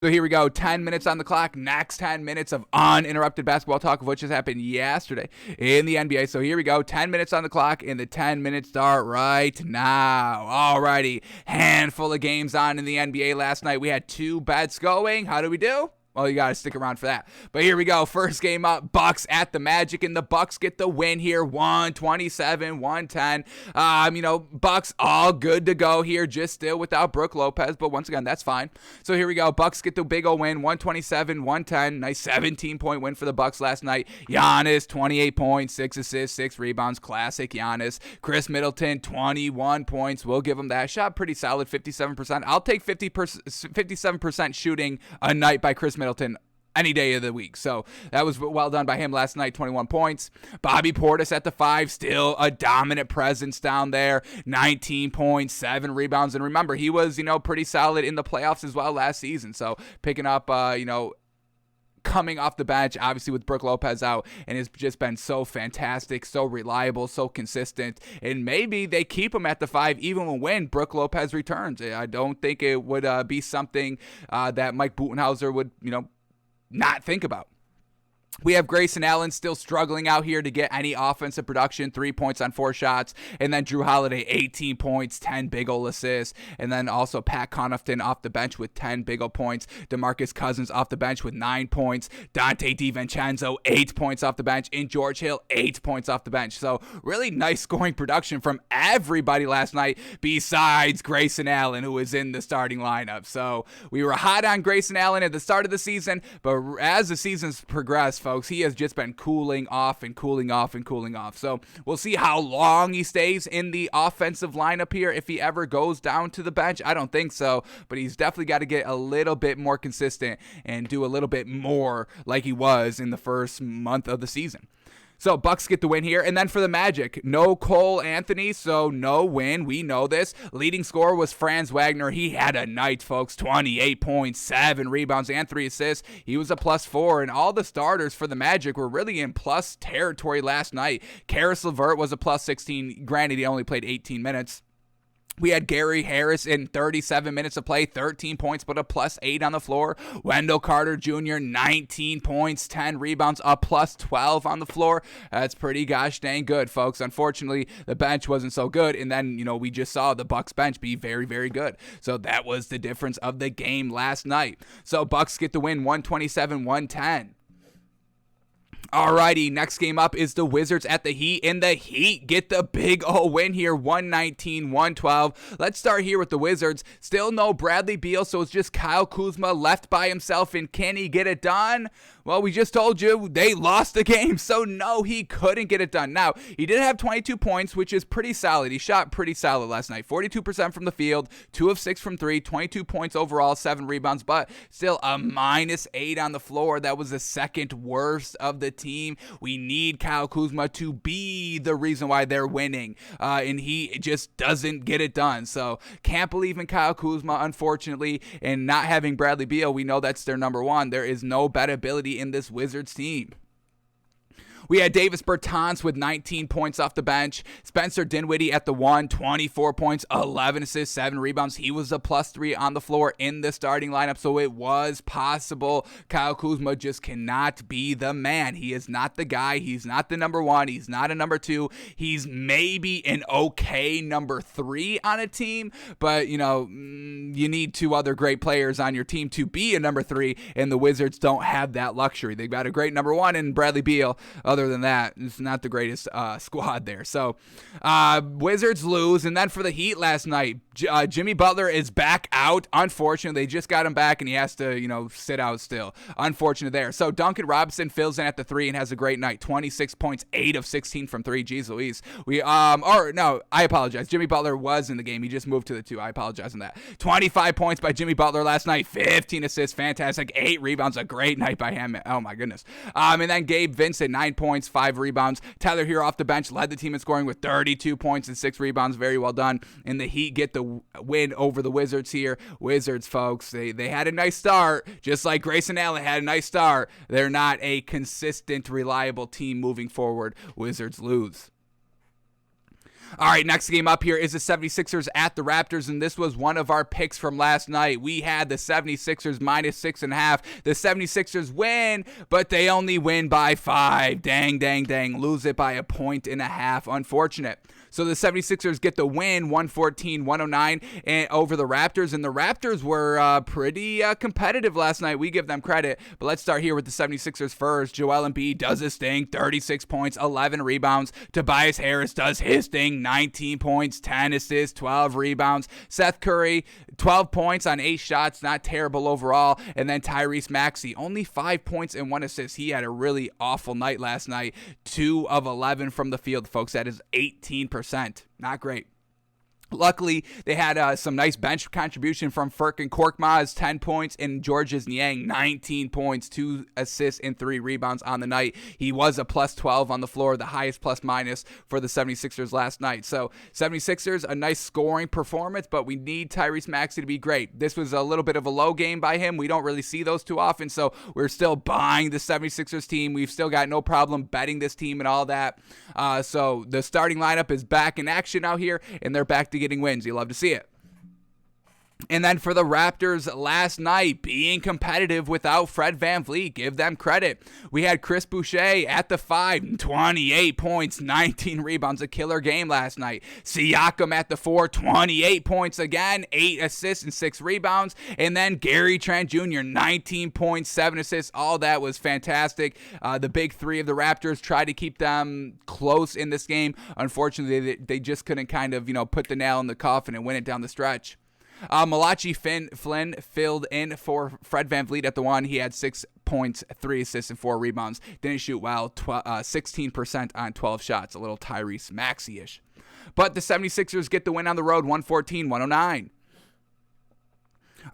So here we go, 10 minutes on the clock, next 10 minutes of uninterrupted basketball talk of what just happened yesterday in the NBA. So here we go, 10 minutes on the clock, and the 10 minutes start right now. Alrighty, handful of games on in the NBA last night. We had 2 bets going. How do we do? Well, you got to stick around for that. But here we go. First game up, Bucks at the Magic, and the Bucks get the win here, 127-110. Bucks all good to go here, just still without Brook Lopez, but once again, that's fine. So here we go. Bucks get the big old win, 127-110. Nice 17-point win for the Bucks last night. Giannis, 28 points, 6 assists, 6 rebounds. Classic Giannis. Chris Middleton, 21 points. We'll give him that. Shot pretty solid, 57%. I'll take 57% shooting a night by Chris Middleton any day of the week. So that was well done by him last night, 21 points. Bobby Portis at the 5, still a dominant presence down there, 19 points, 7 rebounds. And remember, he was, pretty solid in the playoffs as well last season. So picking up, coming off the bench, obviously with Brook Lopez out, and has just been so fantastic, so reliable, so consistent, and maybe they keep him at the 5 even when Brook Lopez returns. I don't think it would be something that Mike Budenholzer would, not think about. We have Grayson Allen still struggling out here to get any offensive production, 3 points on 4 shots. And then Drew Holiday, 18 points, 10 big ol' assists. And then also Pat Connaughton off the bench with 10 big ol' points. DeMarcus Cousins off the bench with 9 points. Dante DiVincenzo, 8 points off the bench. And George Hill, 8 points off the bench. So really nice scoring production from everybody last night besides Grayson Allen, who was in the starting lineup. So we were hot on Grayson Allen at the start of the season, but as the season's progressed, folks, he has just been cooling off. So we'll see how long he stays in the offensive lineup here. If he ever goes down to the bench, I don't think so, but he's definitely got to get a little bit more consistent and do a little bit more like he was in the first month of the season. So Bucks get the win here. And then for the Magic, no Cole Anthony, so no win. We know this. Leading scorer was Franz Wagner. He had a night, folks. 28 points, 7 rebounds, and 3 assists. He was a +4, and all the starters for the Magic were really in plus territory last night. Karis LeVert was a +16. Granted, he only played 18 minutes. We had Gary Harris in 37 minutes of play, 13 points, but a +8 on the floor. Wendell Carter Jr., 19 points, 10 rebounds, a +12 on the floor. That's pretty gosh dang good, folks. Unfortunately, the bench wasn't so good, and then, we just saw the Bucks bench be very, very good. So that was the difference of the game last night. So Bucks get the win, 127-110. Alrighty, next game up is the Wizards at the Heat, and the Heat get the big old win here, 119-112. Let's start here with the Wizards. Still no Bradley Beal, so it's just Kyle Kuzma left by himself, and can he get it done? Well, we just told you they lost the game, so no, he couldn't get it done. Now, he did have 22 points, which is pretty solid. He shot pretty solid last night. 42% from the field, 2 of 6 from 3, 22 points overall, 7 rebounds, but still a -8 on the floor. That was the second worst of the team. We need Kyle Kuzma to be the reason why they're winning, and he just doesn't get it done. So can't believe in Kyle Kuzma, unfortunately, and not having Bradley Beal. We know that's their number one. There is no bettability in this Wizards team. We had Davis Bertans with 19 points off the bench. Spencer Dinwiddie at the 1, 24 points, 11 assists, 7 rebounds. He was a +3 on the floor in the starting lineup, so it was possible. Kyle Kuzma just cannot be the man. He is not the guy. He's not the number 1. He's not a number 2. He's maybe an okay number 3 on a team, but, you need 2 other great players on your team to be a number 3, and the Wizards don't have that luxury. They've got a great number 1 in Bradley Beal. Other than that, it's not the greatest squad there. So Wizards lose. And then for the Heat last night, Jimmy Butler is back out. Unfortunately, they just got him back, and he has to, sit out still. Unfortunate there. So Duncan Robinson fills in at the 3 and has a great night. 26 points, 8 of 16 from 3. Jeez Louise. I apologize. Jimmy Butler was in the game. He just moved to the 2. I apologize on that. 25 points by Jimmy Butler last night. 15 assists. Fantastic. 8 rebounds. A great night by him. Oh, my goodness. And then Gabe Vincent, 9 points, 5 rebounds. Tyler Hero off the bench led the team in scoring with 32 points and 6 rebounds. Very well done. And the Heat get the win over the Wizards here. Wizards, folks, they had a nice start, just like Grayson Allen had a nice start. They're not a consistent, reliable team moving forward. Wizards lose. All right, next game up here is the 76ers at the Raptors, and this was one of our picks from last night. We had the 76ers minus 6.5. The 76ers win, but they only win by 5. Dang. Lose it by 1.5. Unfortunate. So the 76ers get the win, 114-109 over the Raptors, and the Raptors were pretty competitive last night. We give them credit, but let's start here with the 76ers first. Joel Embiid does his thing, 36 points, 11 rebounds. Tobias Harris does his thing, 19 points, 10 assists, 12 rebounds. Seth Curry, 12 points on 8 shots, not terrible overall. And then Tyrese Maxey, only 5 points and 1 assist. He had a really awful night last night, 2 of 11 from the field, folks. That is 18%. Not great. Luckily, they had some nice bench contribution from Furkan Korkmaz, 10 points, and Georges Niang, 19 points, 2 assists, and 3 rebounds on the night. He was a plus 12 on the floor, the highest plus minus for the 76ers last night. So 76ers, a nice scoring performance, but we need Tyrese Maxey to be great. This was a little bit of a low game by him. We don't really see those too often, so we're still buying the 76ers team. We've still got no problem betting this team and all that. So the starting lineup is back in action out here, and they're back to getting wins. You love to see it. And then for the Raptors last night, being competitive without Fred VanVleet, give them credit. We had Chris Boucher at the 5, 28 points, 19 rebounds, a killer game last night. Siakam at the 4, 28 points again, 8 assists and 6 rebounds. And then Gary Trent Jr., 19 points, 7 assists. All that was fantastic. The big three of the Raptors tried to keep them close in this game. Unfortunately, they just couldn't kind of, put the nail in the coffin and win it down the stretch. Malachi Flynn filled in for Fred VanVleet at the 1. He had 6 points, 3 assists, and 4 rebounds. Didn't shoot well, 16% on 12 shots, a little Tyrese Maxey-ish. But the 76ers get the win on the road, 114-109.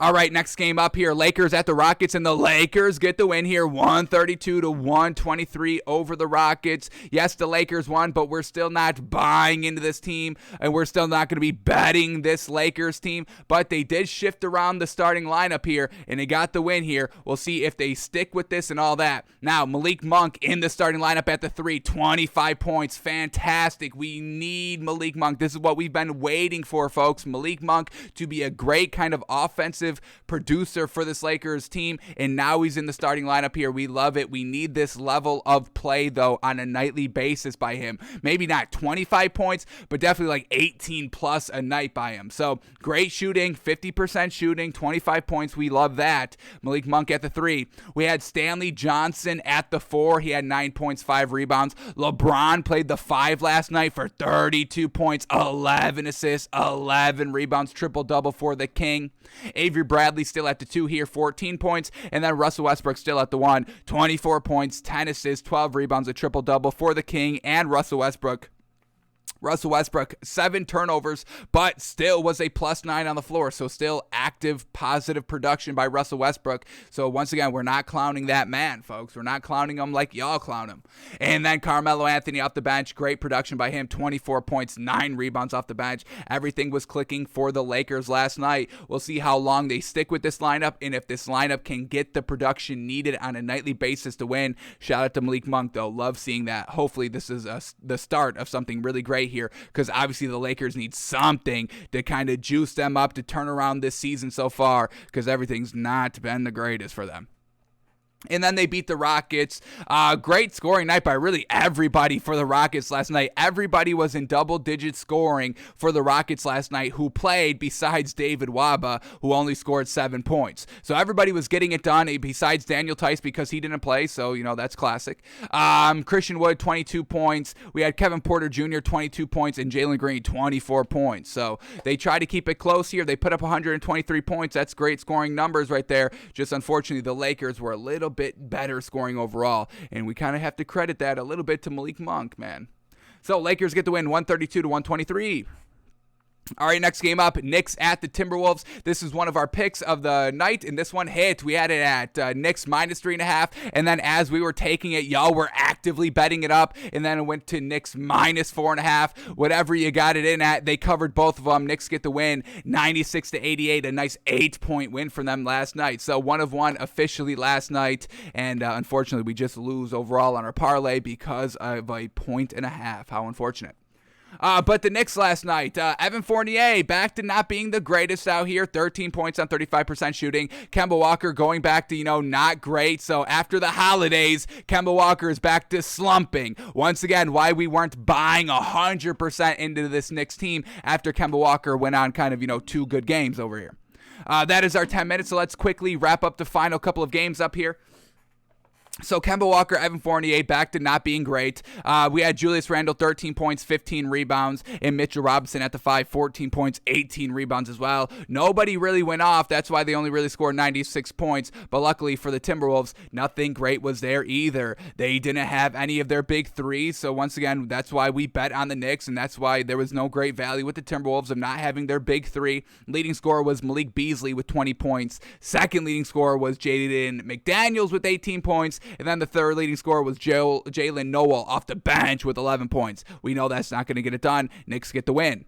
All right, next game up here, Lakers at the Rockets, and the Lakers get the win here, 132-123 over the Rockets. Yes, the Lakers won, but we're still not buying into this team, and we're still not going to be betting this Lakers team, but they did shift around the starting lineup here, and they got the win here. We'll see if they stick with this and all that. Now, Malik Monk in the starting lineup at the 3, 25 points, fantastic. We need Malik Monk. This is what we've been waiting for, folks. Malik Monk to be a great kind of offensive producer for this Lakers team, and now he's in the starting lineup here. We love it. We need this level of play, though, on a nightly basis by him. Maybe not 25 points, but definitely like 18 plus a night by him. So great shooting, 50% shooting, 25 points. We love that. Malik Monk at the 3. We had Stanley Johnson at the 4. He had 9 points, 5 rebounds. LeBron played the 5 last night for 32 points, 11 assists, 11 rebounds, triple-double for the King. Avery Bradley still at the 2 here, 14 points. And then Russell Westbrook still at the 1, 24 points, 10 assists, 12 rebounds, a triple-double for the King and Russell Westbrook. 7 turnovers, but still was a +9 on the floor. So still active, positive production by Russell Westbrook. So once again, we're not clowning that man, folks. We're not clowning him like y'all clown him. And then Carmelo Anthony off the bench. Great production by him. 24 points, 9 rebounds off the bench. Everything was clicking for the Lakers last night. We'll see how long they stick with this lineup and if this lineup can get the production needed on a nightly basis to win. Shout out to Malik Monk, though. Love seeing that. Hopefully this is the start of something really great here, because obviously the Lakers need something to kind of juice them up to turn around this season so far, because everything's not been the greatest for them. And then they beat the Rockets. Great scoring night by really everybody for the Rockets last night. Everybody was in double-digit scoring for the Rockets last night who played besides David Waba, who only scored 7 points. So everybody was getting it done besides Daniel Tice because he didn't play, so, that's classic. Christian Wood, 22 points. We had Kevin Porter Jr., 22 points, and Jalen Green, 24 points. So they tried to keep it close here. They put up 123 points. That's great scoring numbers right there. Just unfortunately, the Lakers were a little bit better scoring overall, and we kind of have to credit that a little bit to Malik Monk, man. So Lakers get the win, 132-123. All right, next game up, Knicks at the Timberwolves. This is one of our picks of the night, and this one hit. We had it at Knicks -3.5, and then as we were taking it, y'all were actively betting it up, and then it went to Knicks -4.5. Whatever you got it in at, they covered both of them. Knicks get the win, 96-88, a nice 8-point win for them last night. So 1 of 1 officially last night, and unfortunately, we just lose overall on our parlay because of a 1.5. How unfortunate. But the Knicks last night, Evan Fournier back to not being the greatest out here. 13 points on 35% shooting. Kemba Walker going back to, not great. So after the holidays, Kemba Walker is back to slumping. Once again, why we weren't buying 100% into this Knicks team after Kemba Walker went on kind of, 2 good games over here. That is our 10 minutes, so let's quickly wrap up the final couple of games up here. So Kemba Walker, Evan Fournier back to not being great. We had Julius Randle, 13 points, 15 rebounds, and Mitchell Robinson at the 5, 14 points, 18 rebounds as well. Nobody really went off. That's why they only really scored 96 points. But luckily for the Timberwolves, nothing great was there either. They didn't have any of their big threes. So once again, that's why we bet on the Knicks, and that's why there was no great value with the Timberwolves of not having their big three. Leading scorer was Malik Beasley with 20 points. Second leading scorer was Jaden McDaniels with 18 points. And then the third leading scorer was Jalen Noel off the bench with 11 points. We know that's not going to get it done. Knicks get the win.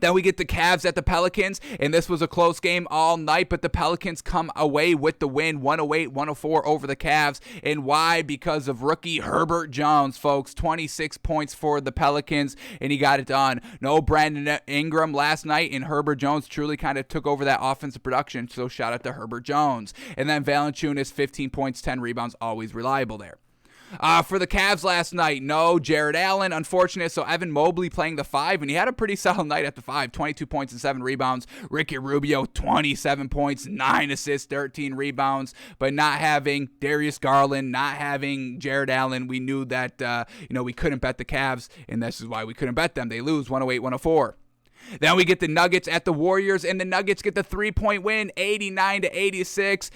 Then we get the Cavs at the Pelicans, and this was a close game all night, but the Pelicans come away with the win, 108-104 over the Cavs. And why? Because of rookie Herbert Jones, folks. 26 points for the Pelicans, and he got it done. No Brandon Ingram last night, and Herbert Jones truly kind of took over that offensive production, so shout out to Herbert Jones. And then Valanciunas, 15 points, 10 rebounds, always reliable there. For the Cavs last night, no Jared Allen, unfortunate, so Evan Mobley playing the 5, and he had a pretty solid night at the 5, 22 points and 7 rebounds. Ricky Rubio, 27 points, 9 assists, 13 rebounds, but not having Darius Garland, not having Jared Allen, we knew that, we couldn't bet the Cavs, and this is why we couldn't bet them. They lose 108-104. Then we get the Nuggets at the Warriors, and the Nuggets get the 3-point win, 89-86.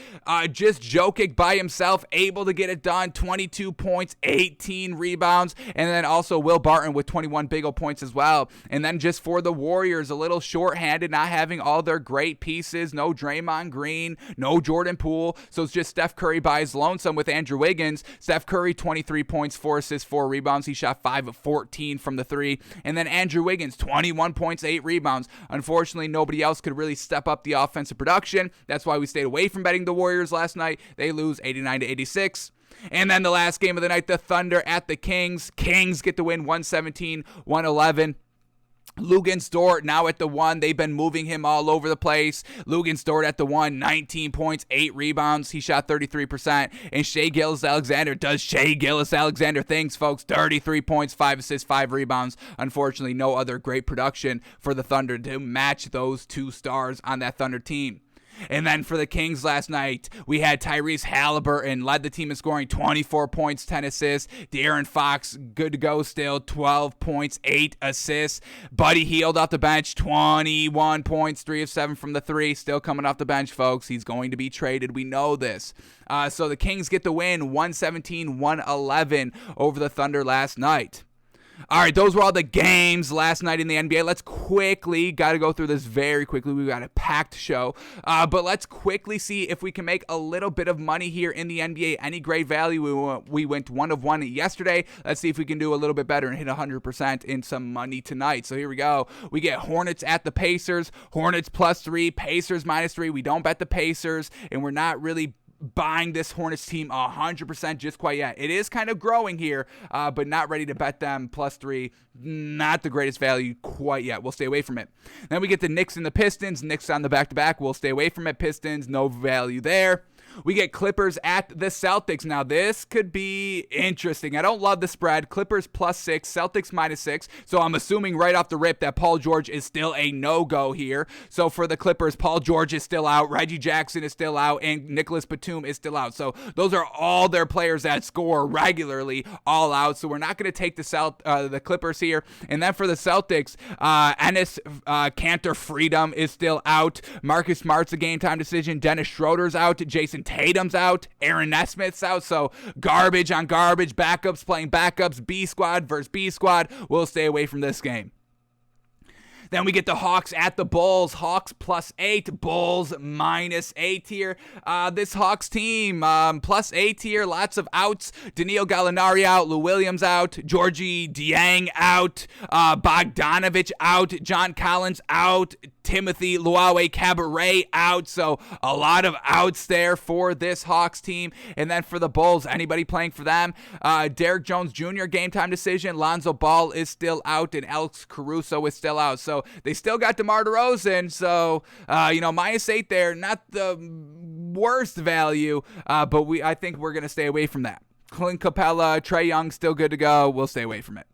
Just Jokic by himself, able to get it done, 22 points, 18 rebounds, and then also Will Barton with 21 big old points as well. And then just for the Warriors, a little shorthanded, not having all their great pieces, no Draymond Green, no Jordan Poole, so it's just Steph Curry by his lonesome with Andrew Wiggins. Steph Curry, 23 points, 4 assists, 4 rebounds. He shot 5 of 14 from the 3. And then Andrew Wiggins, 21 points, 8 rebounds. Unfortunately, nobody else could really step up the offensive production. That's why we stayed away from betting the Warriors last night. They lose 89-86. And then the last game of the night, the Thunder at the Kings. Kings get the win, 117-111. Luguentz Dort now at the 1. They've been moving him all over the place. Luguentz Dort at the 1, 19 points, 8 rebounds. He shot 33%. And Shai Gilgeous-Alexander does Shai Gilgeous-Alexander things, folks. 33 points, 5 assists, 5 rebounds. Unfortunately, no other great production for the Thunder to match those 2 stars on that Thunder team. And then for the Kings last night, we had Tyrese Halliburton led the team in scoring, 24 points, 10 assists. De'Aaron Fox, good to go still, 12 points, 8 assists. Buddy Hield off the bench, 21 points, 3 of 7 from the 3. Still coming off the bench, folks. He's going to be traded. We know this. So the Kings get the win, 117-111 over the Thunder last night. All right, those were all the games last night in the NBA. Let's quickly, got to go through this very quickly. We've got a packed show. But let's quickly see if we can make a little bit of money here in the NBA. Any great value? We went 1 of 1 yesterday. Let's see if we can do a little bit better and hit 100% in some money tonight. So here we go. We get Hornets at the Pacers. Hornets +3, Pacers -3. We don't bet the Pacers, and we're not really buying this Hornets team 100% just quite yet. It is kind of growing here, but not ready to bet them +3. Not the greatest value quite yet. We'll stay away from it. Then we get the Knicks and the Pistons. Knicks on the back-to-back. We'll stay away from it. Pistons, no value there. We get Clippers at the Celtics. Now, this could be interesting. I don't love the spread. Clippers +6, Celtics -6. So I'm assuming right off the rip that Paul George is still a no-go here. So for the Clippers, Paul George is still out, Reggie Jackson is still out, and Nicholas Batum is still out. So those are all their players that score regularly, all out. So we're not going to take the Clippers here. And then for the Celtics, Enes Kanter Freedom is still out. Marcus Smart's a game-time decision. Dennis Schroeder's out. Jason Tatum's out, Aaron Nesmith's out, so garbage on garbage, backups playing backups, B squad versus B squad. We'll stay away from this game. Then we get the Hawks at the Bulls. Hawks +8, Bulls -8 here. This Hawks team, +8 here. Lots of outs. Danilo Gallinari out. Lou Williams out. Georgie Dieng out. Bogdanovich out. John Collins out. Timothy Luawe Cabaret out. So a lot of outs there for this Hawks team. And then for the Bulls, anybody playing for them? Derek Jones Jr. game time decision. Lonzo Ball is still out, and Alex Caruso is still out. So they still got DeMar DeRozan. So -8 there, not the worst value, but I think we're gonna stay away from that. Clint Capella, Trae Young still good to go. We'll stay away from it.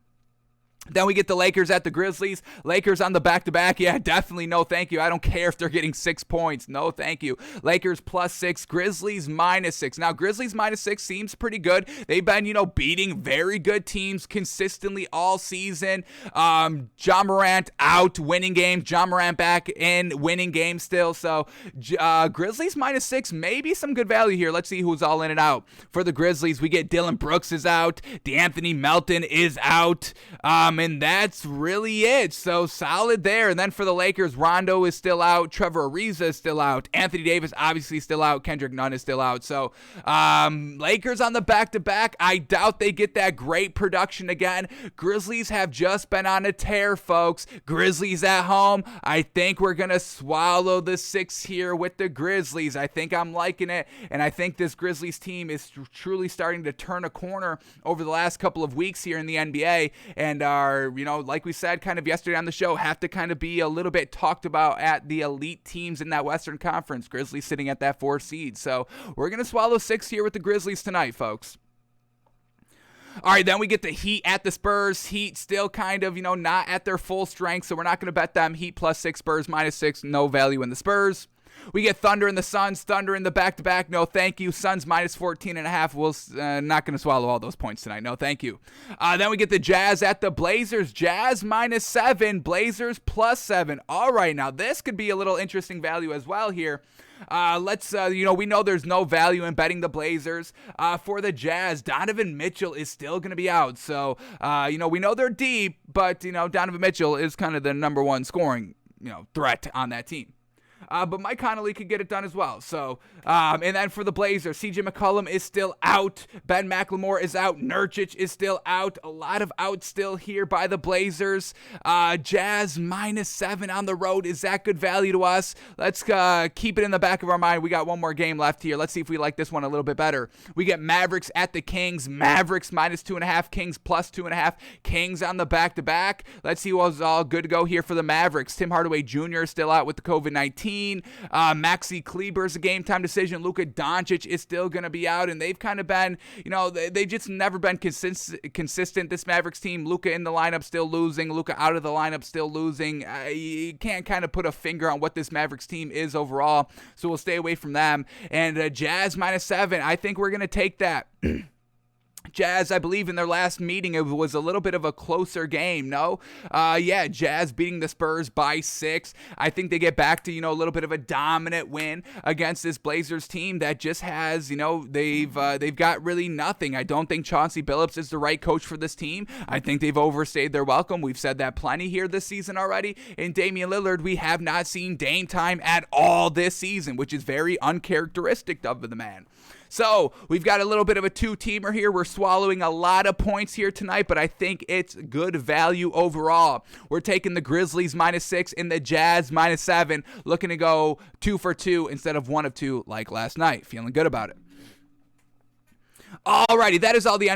Then we get the Lakers at the Grizzlies. Lakers on the back-to-back. Yeah, definitely no thank you. I don't care if they're getting 6 points. No thank you. Lakers +6. Grizzlies -6. Now, Grizzlies -6 seems pretty good. They've been, beating very good teams consistently all season. Ja Morant out, winning games. Ja Morant back in, winning games still. So, Grizzlies -6. Maybe some good value here. Let's see who's all in and out. For the Grizzlies, we get Dylan Brooks is out. DeAnthony Melton is out. And that's really it. So solid there. And then for the Lakers, Rondo is still out. Trevor Ariza is still out. Anthony Davis obviously still out. Kendrick Nunn is still out. So Lakers on the back-to-back. I doubt they get that great production again. Grizzlies have just been on a tear, folks. Grizzlies at home. I think we're going to swallow the 6 here with the Grizzlies. I think I'm liking it. And I think this Grizzlies team is truly starting to turn a corner over the last couple of weeks here in the NBA. And like we said kind of yesterday on the show, have to kind of be a little bit talked about at the elite teams in that Western Conference. Grizzlies sitting at that 4 seed. So we're going to swallow 6 here with the Grizzlies tonight, folks. All right, then we get the Heat at the Spurs. Heat still kind of, not at their full strength, so we're not going to bet them. Heat +6, Spurs -6, no value in the Spurs. We get Thunder and the Suns. Thunder in the back-to-back. No, thank you. Suns -14.5. We'll not going to swallow all those points tonight. No, thank you. Then we get the Jazz at the Blazers. Jazz -7. Blazers +7. All right, now this could be a little interesting value as well here. We know there's no value in betting the Blazers. For the Jazz, Donovan Mitchell is still going to be out. So, we know they're deep, but, Donovan Mitchell is kind of the number one scoring, threat on that team. But Mike Conley could get it done as well. So, and then for the Blazers, CJ McCollum is still out. Ben McLemore is out. Nurkic is still out. A lot of outs still here by the Blazers. Jazz -7 on the road. Is that good value to us? Let's keep it in the back of our mind. We got one more game left here. Let's see if we like this one a little bit better. We get Mavericks at the Kings. Mavericks -2.5. Kings +2.5. Kings on the back-to-back. Let's see what's all good to go here for the Mavericks. Tim Hardaway Jr. is still out with the COVID-19. Maxi Kleber's a game time decision. Luka Doncic is still going to be out, and they've kind of been, they've just never been consistent. This Mavericks team, Luka in the lineup still losing, Luka out of the lineup still losing. You can't kind of put a finger on what this Mavericks team is overall, so we'll stay away from them. And Jazz -7, I think we're going to take that. Jazz, I believe in their last meeting, it was a little bit of a closer game, no? Jazz beating the Spurs by 6. I think they get back to, a little bit of a dominant win against this Blazers team that just has, they've got really nothing. I don't think Chauncey Billups is the right coach for this team. I think they've overstayed their welcome. We've said that plenty here this season already. And Damian Lillard, we have not seen Dame time at all this season, which is very uncharacteristic of the man. So we've got a little bit of a 2-teamer here. We're swallowing a lot of points here tonight, but I think it's good value overall. We're taking the Grizzlies -6 and the Jazz -7, looking to go 2 for 2 instead of 1 of 2 like last night. Feeling good about it. Alrighty, that is all the